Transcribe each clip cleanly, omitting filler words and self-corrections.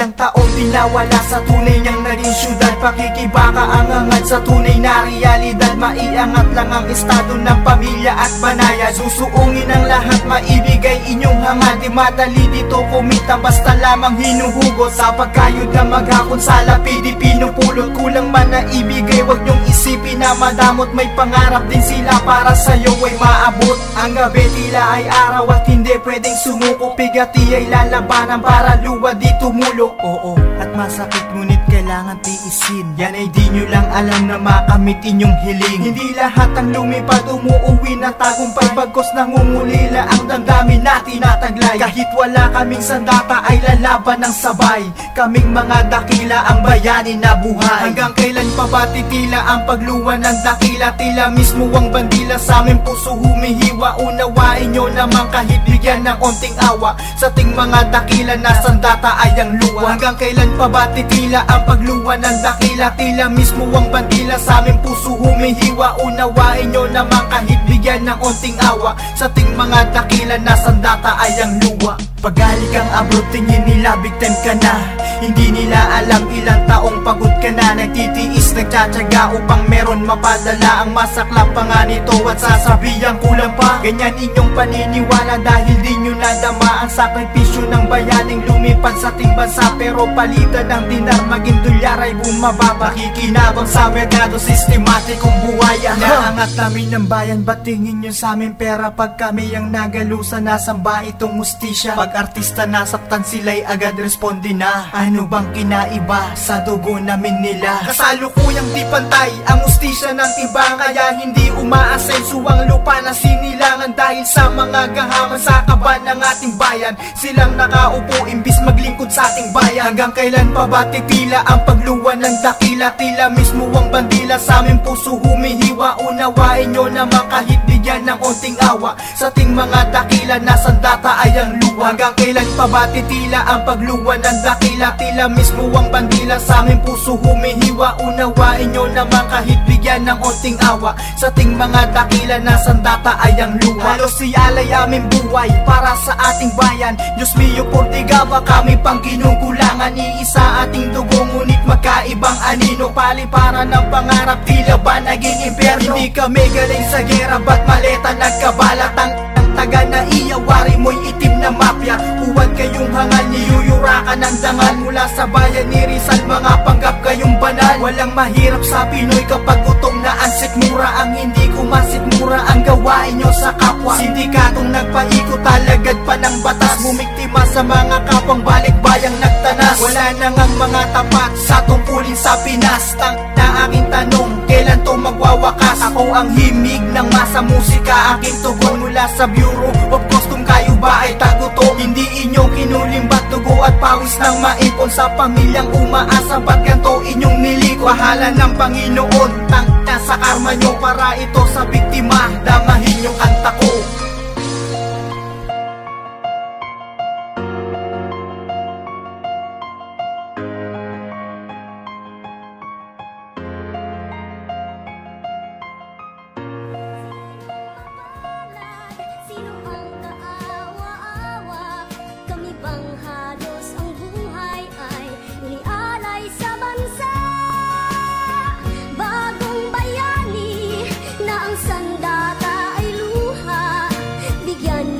ilang taon din nawala sa tunay niyang naging syudad. Pakikibaka ang angat sa tunay na realidad. Maiangat lang ang estado ng pamilya at banayad. Susuungin ang lahat, maibigay inyong hangad. Di madali dito kumita, basta lamang hinuhugot. Sa pagkayod na maghakon sa lapid, pinupulot. Kulang man na ibigay, wag niyong isipin na madamot. May pangarap din sila para sa'yo ay maabot. Ang gabi tila ay araw at hindi pwedeng sumuko. Pigati ay lalabanan para luwa di tumulok. Oo, at masakit ngunit kailangan tiisin. Yan ay di nyo lang alam na makamit inyong hiling. Hindi lahat ang lumipad umuuwi na tagumpay. Bagkos nangungulila ang damdamin natin nataglay. Kahit wala kaming sandata ay lalaban ng sabay. Kaming mga dakila ang bayani na buhay. Hanggang kailan pa ba titila ang pagluwa ng dakila? Tila mismo ang bandila sa aming puso humihiwa. Unawain nyo naman kahit bigyan ng onting awa. Sa ting mga dakila na sandata ay ang luwa. Hanggang kailan pa ba titila ang pagluwa ng dakila? Tila mismo ang bandila sa aming puso humihiwa. Unawain nyo naman kahit bigyan ng onting awa. Sa ting mga dakila na sandata ay ang luwa. Pag-alik ang abroad, tingin nila big time ka na. Hindi nila alam ilang taong pagod ka na. Nagtitiis, nagtsatsaga upang meron mapadala. Ang masaklap pa nga nito at sasabihan kulang pa. Ganyan inyong paniniwala dahil di nyo nadama ang sakripisyo ng bayaning lumipad sa ating bansa. Pero palitan ng dinar, maging dolyar ay bumababa. Kikinabang sa merkado, sistematikong buhaya. Naangat namin ng bayan, ba't tingin nyo sa amin pera? Pag kami ang nagalusan, nasamba itong mustisya. Pag artista nasaktan, sila'y agad responde na. Ano bang kinaiba sa dugo namin nila? Kasalukuyang di pantay ang ustisya ng iba. Kaya hindi umaasenso ang lupa na sinilangan. Dahil sa mga gahaman sa kaban ng ating bayan, silang nakaupo imbis maglingkod sa ating bayan. Hanggang kailan pa ba titila ang pagluwa ng dakila? Tila mismo ang bandila sa aming puso humihiwa. Unawain nyo naman kahit bigyan ng onting awa. Sa ting mga dakila na sandata ay ang luwa. Hanggang kailan pa ba titila ang pagluwa ng dakila? Tila mismo ang bandila sa aming puso humihiwa. Unawain nyo naman kahit bigyan ng onting awa. Sa ting mga dakila na sandata ay ang luwa. Halos sialay aming buhay para sa ating bayan. Diyos mio, portigaba kami pang ginugulangan. Iisa ating dugo ngunit magkaibang anino. Paliparan ng pangarap, tila ba naging impyerno? Hindi kami galing sa gera, ba't maleta nagkabalat? Ang taga na iyawari mo'y itim na mafia. Huwag kayong hangal, niyuyurakan ng dangal. Mula sa bayan ni Rizal, mga panggap kayong banal. Walang mahirap sa Pinoy kapag gutom na ang sikmura. Ang hindi kumasit mura ang gawain nyo sa kapwa. Sindikatong nagpaikot, alagad pa ng batas. Mumiktima sa mga kapwang balikbayang nagtanas. Wala nang ang mga tapat sa tungkulin sa Pinas. Na aking tanong, kailan to magwawakas? Ako ang himig ng masa musika, aking tugon mula sa Bureau of Custom. Kayo ba ay taguto? Hindi inyong kinulimbat dugo at pawis ng maipon sa pamilyang umaasa. Ba't ganto inyong niliko? Bahala ng Panginoon, tangka sa karma nyo para ito sa biktima. Damahin yung kanta ko.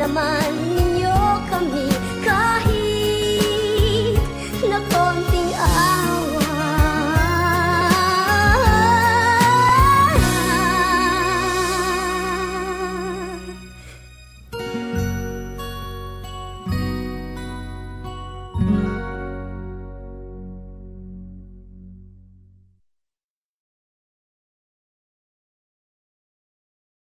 Naman